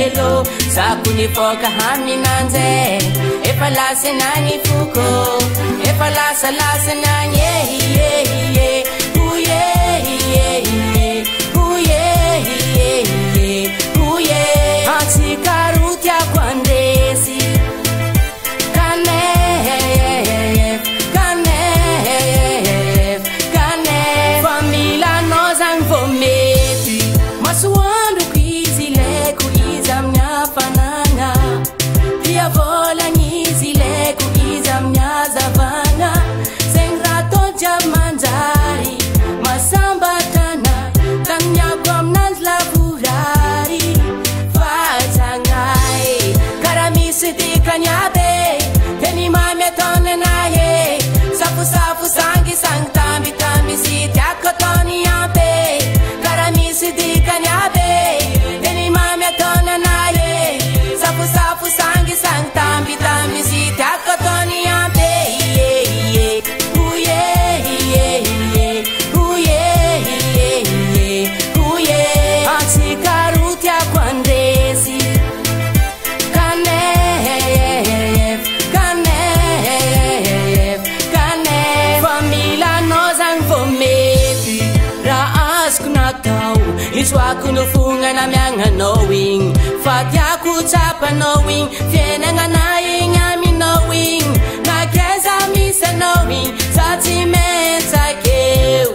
velo sakuni foka haminanze efalase nani fuko efalasa lasa nanye Karutia kwandesi Kane Famila nozang vometi Masuandu kwizile kuiza mnyafananga Pia vola nyizile kuiza mnyazavanga Sengrato jamanzari Masambatana Tanya kwa mnazlaburari Kanyabe teni mame tonne naye safu safu sangi sang tambi tambi si takotoni ampe karami sidi kanyabe teni mame tonne naye safu safu sangi sang tambi tambi si takotoni ampe Karutia kwandesi Iswaku no funga na mianga knowing Fatyaku chapa knowing Fienanga na ingami knowing Na keza misa knowing Sati mensa keu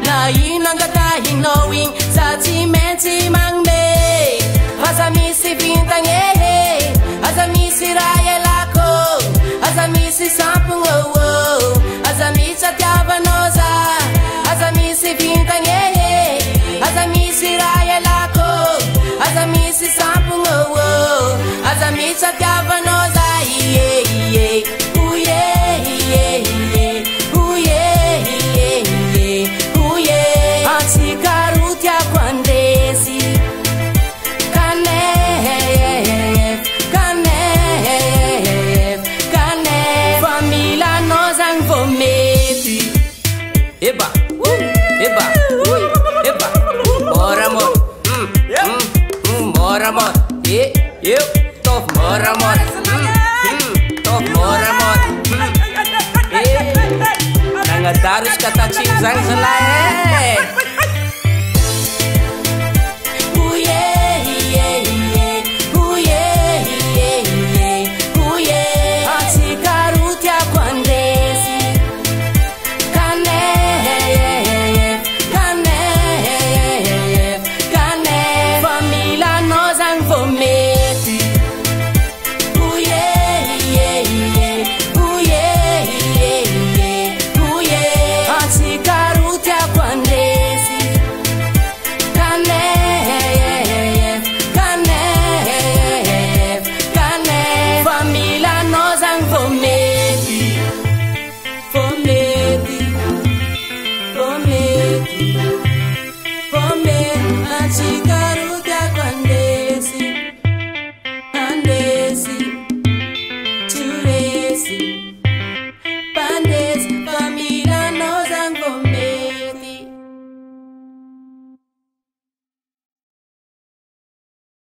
Na inanga tahi knowing Sati mensi mangme Asa misi bintang Asa misi raya lako Asa misi sampu Asa misa tiaba noza Asa misi bintang Asa misi raya lako Asa misi sampu Asa misa tiaba noza Ansi karutia kwandesi Kane Famila nozang vometi Eba Moramor Moramor Tof moramor Tof moramor Nangadarus kata cing zang selai